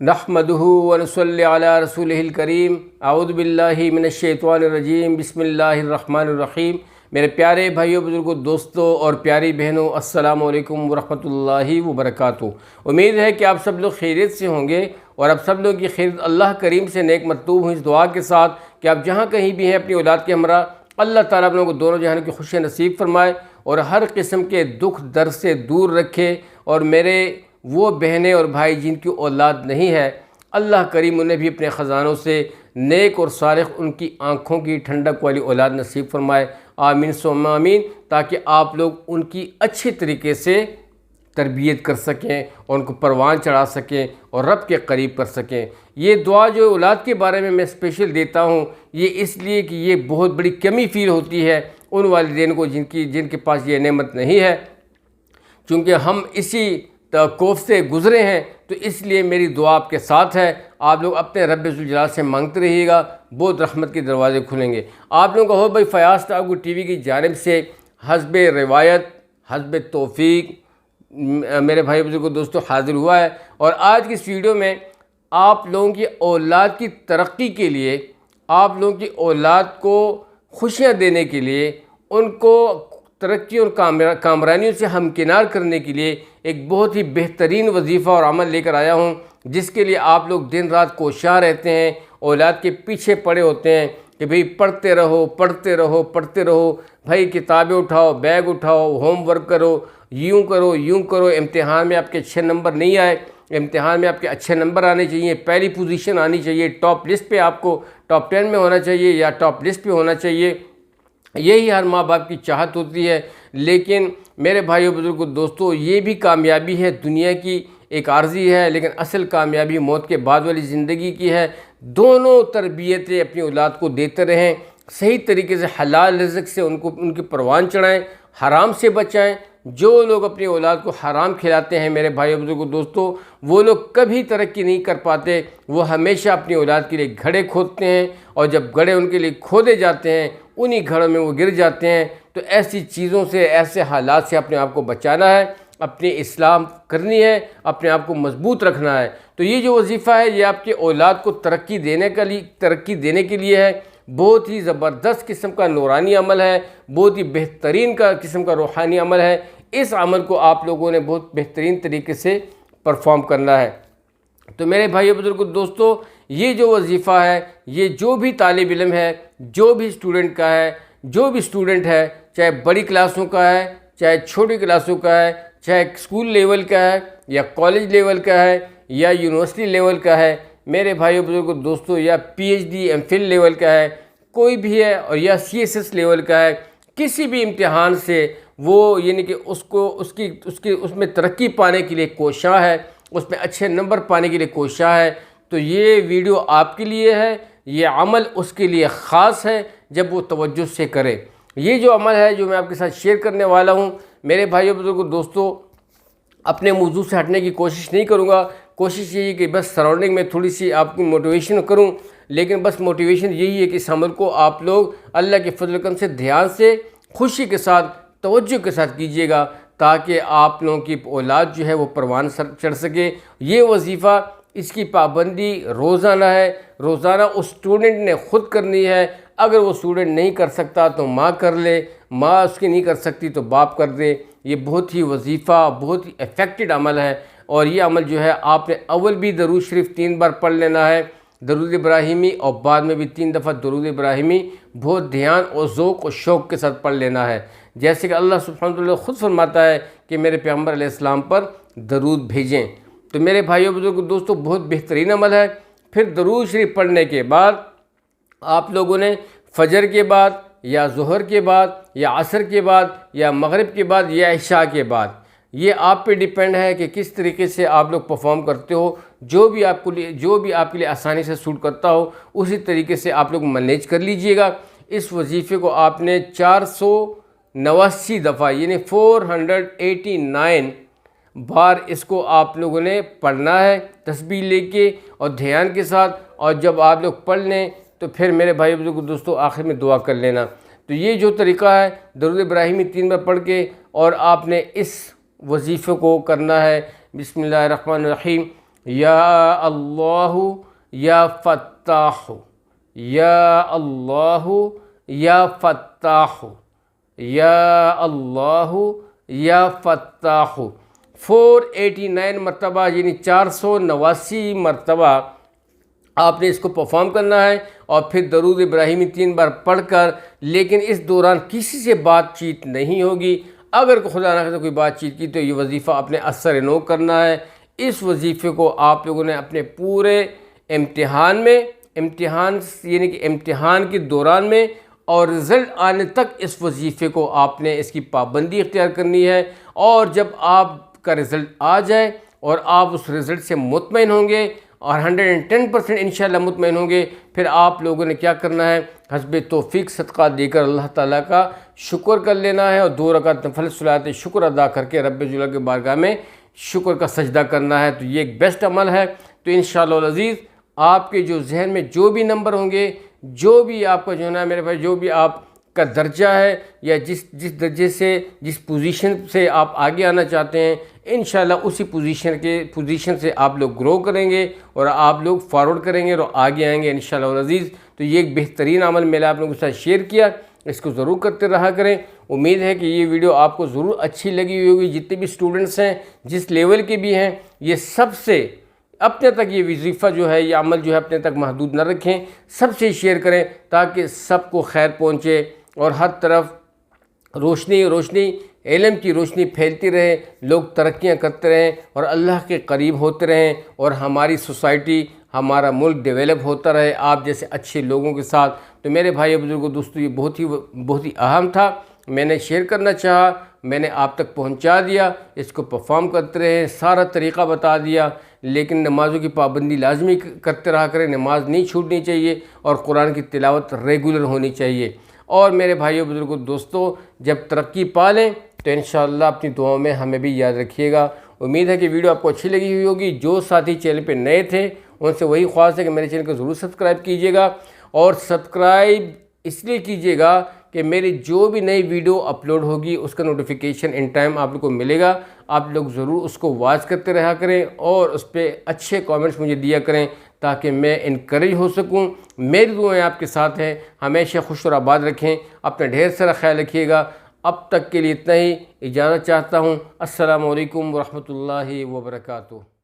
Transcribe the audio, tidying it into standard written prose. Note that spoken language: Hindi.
नहमदुहु व नसल्ली अला रसूलिहिल करीम। अऊज़ु बिल्लाहि मिनश्शैतानिर रजीम। बिस्मिल्लाहिर रहमानिर रहीम। मेरे प्यारे भाइयों, बुजुर्गों, दोस्तों और प्यारी बहनों, अस्सलामु अलैकुम व रहमतुल्लाहि व बरकातुहू। उम्मीद है कि आप सब लोग खैरियत से होंगे और आप सब लोगों की खैरियत अल्लाह करीम से नेक मतलूब हुई इस दुआ के साथ कि आप जहाँ कहीं भी हैं अपनी औलाद के हमरा अल्लाह ताला आप लोगों को दोनों जहान की खुशियाँ नसीब फरमाए और हर किस्म के दुख दर्द से दूर रखे। और मेरे वो बहनें और भाई जिनकी औलाद नहीं है, अल्लाह करीम उन्हें भी अपने ख़जानों से नेक और सालिह उनकी आँखों की ठंडक वाली औलाद नसीब फरमाए। आमीन सुम्मा आमीन। ताकि आप लोग उनकी अच्छी तरीके से तरबियत कर सकें और उनको परवान चढ़ा सकें और रब के करीब कर सकें। ये दुआ जो औलाद के बारे में मैं स्पेशल देता हूँ, ये इसलिए कि ये बहुत बड़ी कमी फ़ील होती है उन वालिदैन को जिनके पास ये नेमत नहीं है। चूँकि हम इसी खौफ से गुज़रे हैं, तो इसलिए मेरी दुआ आपके साथ है। आप लोग अपने रब्बे ज़ुल जलाल से मांगते रहिएगा, बहुत रहमत के दरवाज़े खुलेंगे। आप लोगों का हो भाई फ़याज़ टागू टीवी की जानिब से हस्बे रिवायत हस्बे तौफ़ीक मेरे भाई बुजुर्गों दोस्तों हाज़िर हुआ है। और आज की इस वीडियो में आप लोगों की औलाद की तरक्की के लिए, आप लोगों की औलाद को खुशियाँ देने के लिए, उनको तरक्की और कामरानियों से हमकिनार करने के लिए एक बहुत ही बेहतरीन वजीफ़ा और अमल लेकर आया हूँ, जिसके लिए आप लोग दिन रात कोशां रहते हैं, औलाद के पीछे पड़े होते हैं कि भाई पढ़ते रहो पढ़ते रहो पढ़ते रहो, भाई किताबें उठाओ, बैग उठाओ, होमवर्क करो, यूँ करो यूँ करो, इम्तिहान में आपके अच्छे नंबर नहीं आए, इम्तिहान में आपके अच्छे नंबर आने चाहिए, पहली पोजीशन आनी चाहिए, टॉप लिस्ट पे आपको टॉप 10 में होना चाहिए या टॉप लिस्ट पे होना चाहिए। यही हर माँ बाप की चाहत होती है। लेकिन मेरे भाइयों बुजुर्गों दोस्तों, ये भी कामयाबी है दुनिया की एक आर्जी है, लेकिन असल कामयाबी मौत के बाद वाली ज़िंदगी की है। दोनों तरबियतें अपनी औलाद को देते रहें, सही तरीके से हलाल रिज़्क़ से उनकी परवान चढ़ाएँ, हराम से बचाएँ। जो लोग अपनी औलाद को हराम खिलाते हैं मेरे भाइयों बुजुर्गों दोस्तों, वो लोग कभी तरक्की नहीं कर पाते। वो हमेशा अपनी औलाद के लिए घड़े खोदते हैं और जब घड़े उनके लिए खोदे जाते हैं उन्हीं घड़ों में वो गिर जाते हैं। तो ऐसी चीज़ों से, ऐसे हालात से अपने आप को बचाना है, अपनी इस्लाम करनी है, अपने आप को मजबूत रखना है। तो ये जो वजीफ़ा है ये आपकी औलाद को तरक्की देने के लिए है। बहुत ही ज़बरदस्त किस्म का नूरानी अमल है, बहुत ही बेहतरीन किस्म का रूहानी अमल है। इस अमल को आप लोगों ने बहुत बेहतरीन तरीके से परफॉर्म करना है। तो मेरे भाइयों बुजुर्गों दोस्तों, ये जो वजीफ़ा है, ये जो भी तालिब इल्म है, जो भी स्टूडेंट है, चाहे बड़ी क्लासों का है, चाहे छोटी क्लासों का है, चाहे स्कूल लेवल का है या कॉलेज लेवल का है या यूनिवर्सिटी लेवल का है, मेरे भाइयों बुजुर्गों दोस्तों, या PhD MPhil लेवल का है, कोई भी है, और या CSS लेवल का है, किसी भी इम्तिहान से वो यानी कि उसमें तरक्की पाने के लिए कोशां है, उसमें अच्छे नंबर पाने के लिए कोशां है, तो ये वीडियो आपके लिए है। ये अमल उसके लिए ख़ास है जब वो तवज्जो से करे। ये जो अमल है जो मैं आपके साथ शेयर करने वाला हूँ, मेरे भाइयों बुजुर्गों दोस्तों, अपने मौजू से हटने की कोशिश नहीं करूँगा। कोशिश यही है कि बस सराउंडिंग में थोड़ी सी आपकी मोटिवेशन करूँ, लेकिन बस मोटिवेशन यही है कि इस अमल को आप लोग अल्लाह के फजल करम से ध्यान से, खुशी के साथ, तवज्जो के साथ कीजिएगा, ताकि आप लोगों की औलाद जो है वो परवान चढ़ सके। ये वजीफ़ा, इसकी पाबंदी रोज़ाना है, रोज़ाना उस स्टूडेंट ने ख़ुद करनी है। अगर वो स्टूडेंट नहीं कर सकता तो माँ कर ले, माँ उसकी नहीं कर सकती तो बाप कर दे। ये बहुत ही वजीफ़ा, बहुत ही इफ़ेक्टिव अमल है। और ये अमल जो है आपने अव्वल भी दरूद शरीफ 3 बार पढ़ लेना है, दरूद इब्राहिमी, और बाद में भी 3 दफ़ा दरूद इब्राहिमी बहुत ध्यान और ज़ौक़ और शौक़ के साथ पढ़ लेना है। जैसे कि अल्लाह सुब्हानहू व तआला ख़ुद फरमाता है कि मेरे पैगम्बर अलैहिस्सलाम पर दरूद भेजें। तो मेरे भाइयों बुजुर्गों दोस्तों, बहुत बेहतरीन अमल है। फिर दरूद शरीफ पढ़ने के बाद आप लोगों ने फजर के बाद या ज़ोहर के बाद या असर के बाद या मगरिब के बाद या इशा के बाद, ये आप पे डिपेंड है कि किस तरीके से आप लोग परफॉर्म करते हो। जो भी आपके लिए आसानी से सूट करता हो उसी तरीके से आप लोग मैनेज कर लीजिएगा। इस वजीफ़े को आपने 489 दफ़ा यानी 489 बार इसको आप लोगों ने पढ़ना है, तस्बीह लेके और ध्यान के साथ। और जब आप लोग पढ़ लें तो फिर मेरे भाई बुजुर्ग दोस्तों आखिर में दुआ कर लेना। तो ये जो तरीक़ा है, दरूद इब्राहिमी 3 बार पढ़ के और आपने इस वजीफ़े को करना है। बिस्मिल्लाहिर्रहमानिर्रहीम। या अल्लाहु या फत्ताहु, या अल्लाहु या फत्ताहु, या अल्लाहु या फत्ताहु। 489 मरतबा यानी 489 मरतबा आपने इसको परफॉर्म करना है। और फिर दरूद इब्राहिमी 3 बार पढ़कर, लेकिन इस दौरान किसी से बातचीत नहीं होगी। अगर खुदा ना करे कोई बातचीत की तो ये वजीफ़ा अपने असर नो करना है। इस वजीफ़े को आप लोगों ने अपने पूरे इम्तिहान में, इम्तिहान यानी कि इम्तिहान के दौरान में और रिज़ल्ट आने तक इस वजीफ़े को आपने इसकी पाबंदी इख्तियार करनी है। और जब आपका रिज़ल्ट आ जाए और आप उस रिज़ल्ट से मुतमईन होंगे और 110% इंशाअल्लाह मुतमईन होंगे, फिर आप लोगों ने क्या करना है, हस्बे तौफीक सदका देकर अल्लाह ताला का शुक्र कर लेना है और 2 रकात नफल सलात शुक्र अदा करके रब्बे जुल के बारगाह में शुक्र का सजदा करना है। तो ये एक बेस्ट अमल है। तो इंशाअल्लाह अज़ीज़ आपके जो जहन में जो भी नंबर होंगे, जो भी आपका जो है ना मेरे भाई, जो भी आपका दर्जा है या जिस दर्जे से, जिस पोजीशन से आप आगे आना चाहते हैं, इंशाअल्लाह उसी पोजीशन से आप लोग ग्रो करेंगे और आप लोग फॉरवर्ड करेंगे और आगे आएंगे इंशाअल्लाह अज़ीज़। तो ये एक बेहतरीन अमल मैंने आप लोगों के साथ शेयर किया, इसको ज़रूर करते रहा करें। उम्मीद है कि ये वीडियो आपको ज़रूर अच्छी लगी हुई होगी। जितने भी स्टूडेंट्स हैं, जिस लेवल के भी हैं, ये सबसे अपने तक ये वजीफ़ा जो है, ये अमल जो है अपने तक महदूद न रखें, सबसे शेयर करें ताकि सबको खैर पहुँचे और हर तरफ रोशनी रोशनी, इल्म की रोशनी फैलती रहे, लोग तरक्कियाँ करते रहें और अल्लाह के करीब होते रहें और हमारी सोसाइटी, हमारा मुल्क डेवलप होता रहे आप जैसे अच्छे लोगों के साथ। तो मेरे भाई बुजुर्गों दोस्तों, ये बहुत ही अहम था, मैंने शेयर करना चाहा, मैंने आप तक पहुंचा दिया। इसको परफॉर्म करते रहे, सारा तरीक़ा बता दिया। लेकिन नमाज़ों की पाबंदी लाजमी करते रहा करें, नमाज नहीं छूटनी चाहिए और कुरान की तिलावत रेगुलर होनी चाहिए। और मेरे भाइयों बुजुर्गों दोस्तों, जब तरक्की पा लें तो इंशाअल्लाह अपनी दुआओं में हमें भी याद रखिएगा। उम्मीद है कि वीडियो आपको अच्छी लगी हुई होगी। जो साथी चैनल पे नए थे उनसे वही ख्वाहिश है कि मेरे चैनल को ज़रूर सब्सक्राइब कीजिएगा और सब्सक्राइब इसलिए कीजिएगा कि मेरी जो भी नई वीडियो अपलोड होगी उसका नोटिफिकेशन इन टाइम आप लोग को मिलेगा। आप लोग ज़रूर उसको वॉच करते रहा करें और उस पर अच्छे कमेंट्स मुझे दिया करें ताकि मैं इनकरेज हो सकूं। मेरी दुआएं आपके साथ हैं, हमेशा खुश और आबाद रखें, अपना ढेर सारा ख्याल रखिएगा। अब तक के लिए इतना ही, इजाज़त चाहता हूँ। अस्सलामु अलैकुम वरहमतुल्लाहि वबरकातुहू।